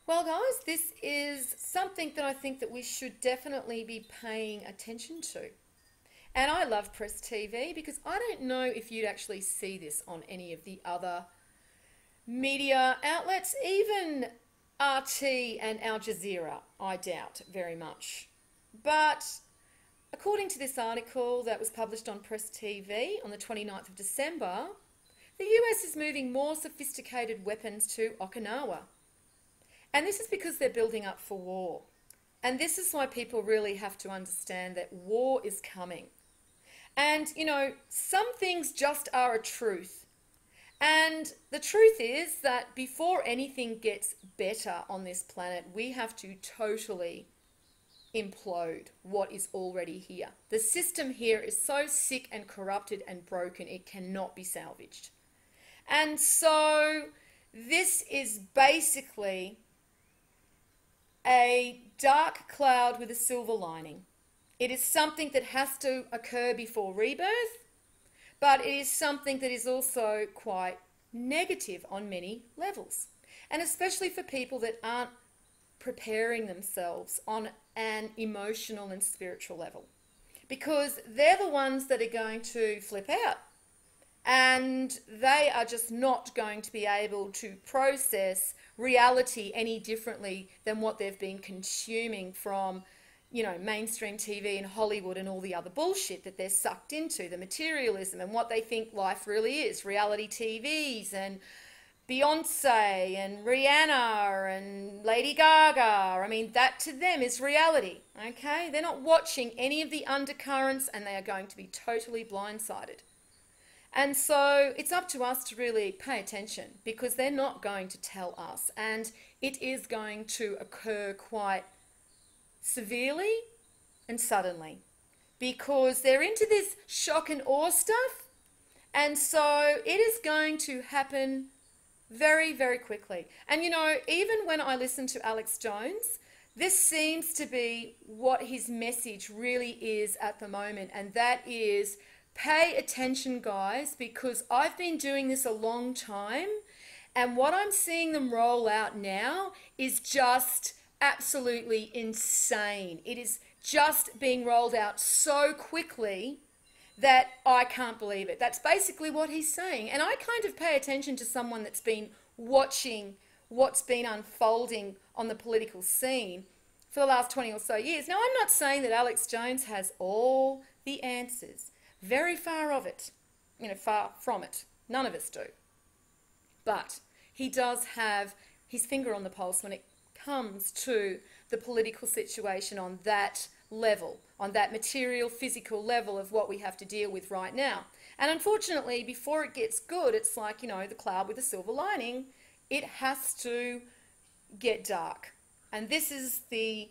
Well, guys, this is something that I think that we should definitely be paying attention to. And I love Press TV because I don't know if you'd actually see this on any of the other media outlets, even RT and Al Jazeera, I doubt very much. But according to this article that was published on Press TV on the 29th of December, the US is moving more sophisticated weapons to Okinawa. And this is because they're building up for war. And this is why people really have to understand that war is coming. And, some things just are a truth. And the truth is that before anything gets better on this planet, we have to totally implode what is already here. The system here is so sick and corrupted and broken, it cannot be salvaged. And so this is basically a dark cloud with a silver lining. It is something that has to occur before rebirth, but it is something that is also quite negative on many levels. And especially for people that aren't preparing themselves on an emotional and spiritual level. Because they're the ones that are going to flip out. And they are just not going to be able to process reality any differently than what they've been consuming from, mainstream TV and Hollywood and all the other bullshit that they're sucked into, the materialism and what they think life really is, reality TVs and Beyonce and Rihanna and Lady Gaga. I mean, that to them is reality, okay? They're not watching any of the undercurrents and they are going to be totally blindsided. And so it's up to us to really pay attention because they're not going to tell us, and it is going to occur quite severely and suddenly because they're into this shock and awe stuff, and so it is going to happen very, very quickly. And even when I listen to Alex Jones, this seems to be what his message really is at the moment, and that is pay attention, guys, because I've been doing this a long time, and what I'm seeing them roll out now is just absolutely insane. It is just being rolled out so quickly that I can't believe it. That's basically what he's saying. And I kind of pay attention to someone that's been watching what's been unfolding on the political scene for the last 20 or so years. Now, I'm not saying that Alex Jones has all the answers. Very far of it, far from it. None of us do. But he does have his finger on the pulse when it comes to the political situation on that level, on that material, physical level of what we have to deal with right now. And unfortunately, before it gets good, it's like, the cloud with a silver lining, it has to get dark. And this is the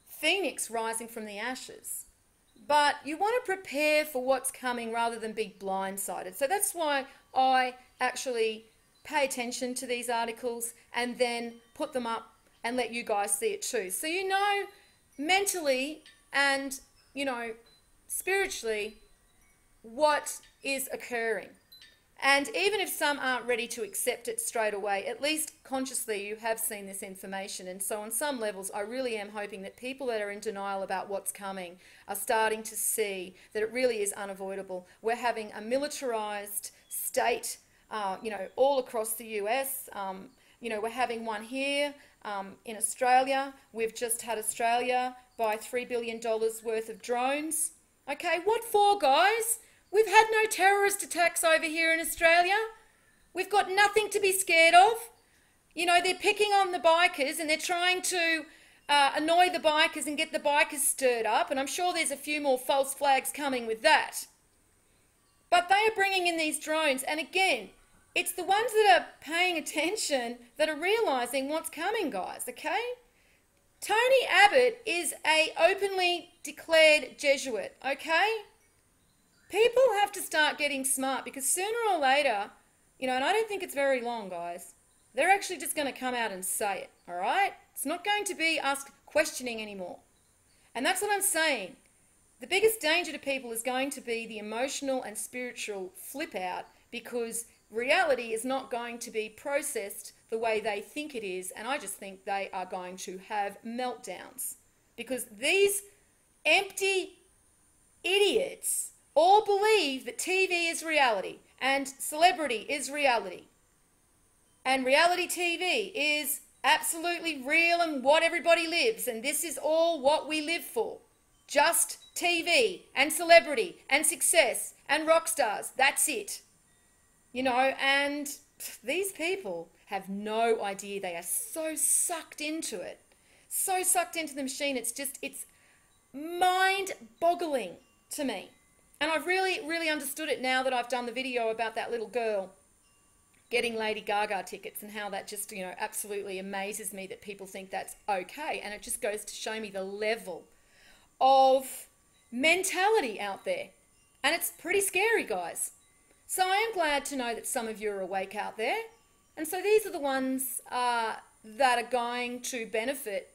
phoenix rising from the ashes. But you want to prepare for what's coming rather than be blindsided. So that's why I actually pay attention to these articles and then put them up and let you guys see it too. So mentally and, spiritually what is occurring. And even if some aren't ready to accept it straight away, at least consciously you have seen this information. And so on some levels, I really am hoping that people that are in denial about what's coming are starting to see that it really is unavoidable. We're having a militarized state, all across the US. We're having one here in Australia. We've just had Australia buy $3 billion worth of drones. Okay, what for, guys? We've had no terrorist attacks over here in Australia. We've got nothing to be scared of. They're picking on the bikers and they're trying to annoy the bikers and get the bikers stirred up. And I'm sure there's a few more false flags coming with that. But they are bringing in these drones. And again, it's the ones that are paying attention that are realising what's coming, guys, okay? Tony Abbott is a openly declared Jesuit, okay? People have to start getting smart because sooner or later, and I don't think it's very long, guys, they're actually just going to come out and say it, all right? It's not going to be us questioning anymore. And that's what I'm saying. The biggest danger to people is going to be the emotional and spiritual flip out because reality is not going to be processed the way they think it is, and I just think they are going to have meltdowns. Because these empty idiots all believe that TV is reality, and celebrity is reality, and reality TV is absolutely real and what everybody lives, and this is all what we live for. Just TV and celebrity and success and rock stars. That's it. You know, and these people have no idea. They are so sucked into it. So sucked into the machine. It's mind-boggling to me. And I've really understood it now that I've done the video about that little girl getting Lady Gaga tickets, and how that just, you know, absolutely amazes me that people think that's okay. And it just goes to show me the level of mentality out there. And it's pretty scary, guys. So I am glad to know that some of you are awake out there. And so these are the ones that are going to benefit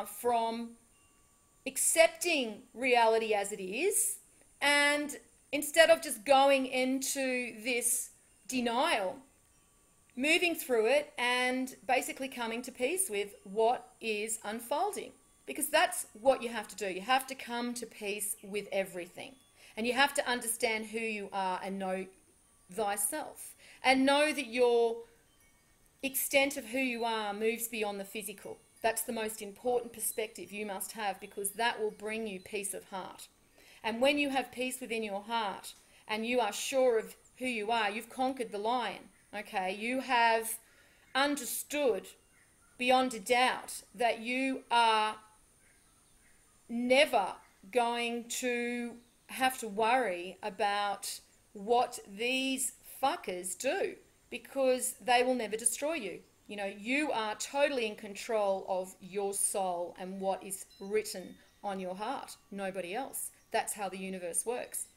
from accepting reality as it is, and instead of just going into this denial, moving through it and basically coming to peace with what is unfolding. Because that's what you have to do. You have to come to peace with everything. And you have to understand who you are and know thyself. And know that your extent of who you are moves beyond the physical. That's the most important perspective you must have, because that will bring you peace of heart. And when you have peace within your heart and you are sure of who you are, you've conquered the lion, okay? You have understood beyond a doubt that you are never going to have to worry about what these fuckers do, because they will never destroy you. You know, you are totally in control of your soul and what is written on your heart. Nobody else. That's how the universe works.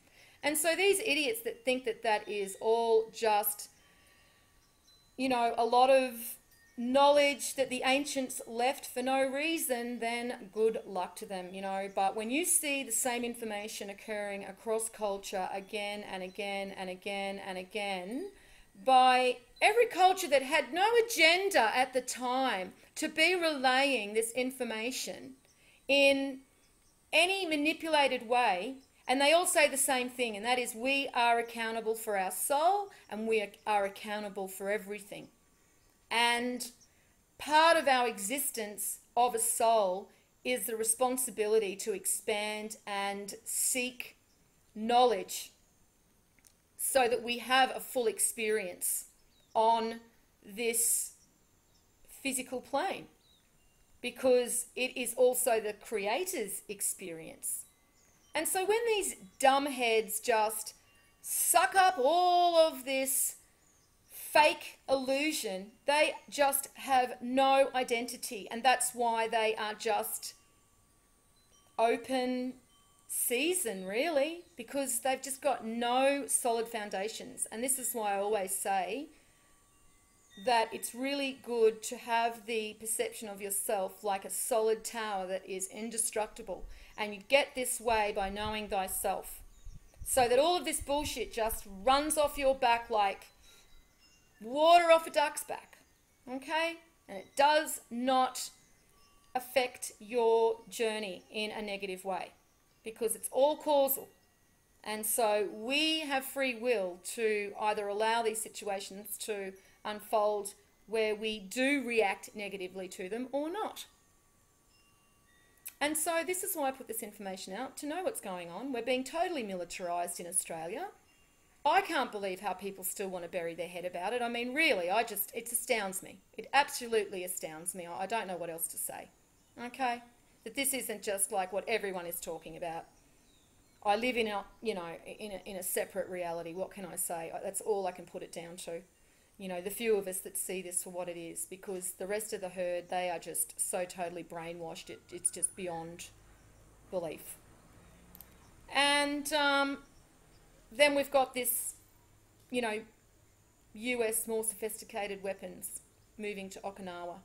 And so these idiots that think that that is all just, you know, a lot of knowledge that the ancients left for no reason, then good luck to them, you know. But when you see the same information occurring across culture again and again and again and again, by every culture that had no agenda at the time to be relaying this information in any manipulated way, and they all say the same thing, and that is, we are accountable for our soul and we are accountable for everything. And part of our existence of a soul is the responsibility to expand and seek knowledge so that we have a full experience on this physical plane, because it is also the Creator's experience. And so when these dumbheads just suck up all of this fake illusion, they just have no identity, and that's why they are just open season, really, because they've just got no solid foundations. And this is why I always say that it's really good to have the perception of yourself like a solid tower that is indestructible. And you get this way by knowing thyself, so that all of this bullshit just runs off your back like water off a duck's back, okay? And it does not affect your journey in a negative way, because it's all causal. And so we have free will to either allow these situations to unfold where we do react negatively to them or not. And so this is why I put this information out, to know what's going on. We're being totally militarised in Australia. I can't believe how people still want to bury their head about it. I mean, really, it astounds me. It absolutely astounds me. I don't know what else to say, okay? That this isn't just like what everyone is talking about. I live in a, you know, in a separate reality. What can I say? That's all I can put it down to. You know, the few of us that see this for what it is, because the rest of the herd, they are just so totally brainwashed. It's just beyond belief. And then we've got this, you know, US more sophisticated weapons moving to Okinawa.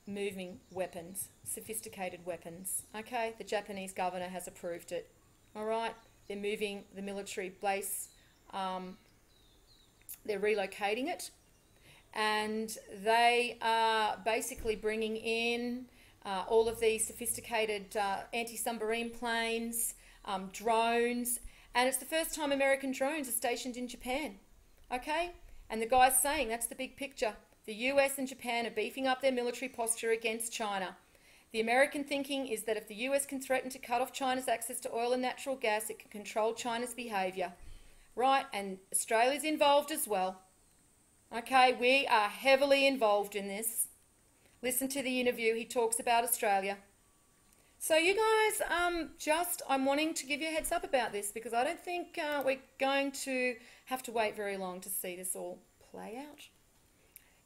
Moving weapons, sophisticated weapons. Okay, the Japanese governor has approved it. All right, they're moving the military base They're relocating it, and they are basically bringing in all of these sophisticated anti-submarine planes, drones, and it's the first time American drones are stationed in Japan. Okay? And the guy's saying that's the big picture. The US and Japan are beefing up their military posture against China. The American thinking is that if the US can threaten to cut off China's access to oil and natural gas, it can control China's behaviour. Right? And Australia's involved as well. Okay? We are heavily involved in this. Listen to the interview. He talks about Australia. So you guys, I'm wanting to give you a heads up about this because I don't think we're going to have to wait very long to see this all play out.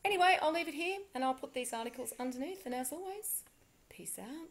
Anyway, I'll leave it here and I'll put these articles underneath. And as always, peace out.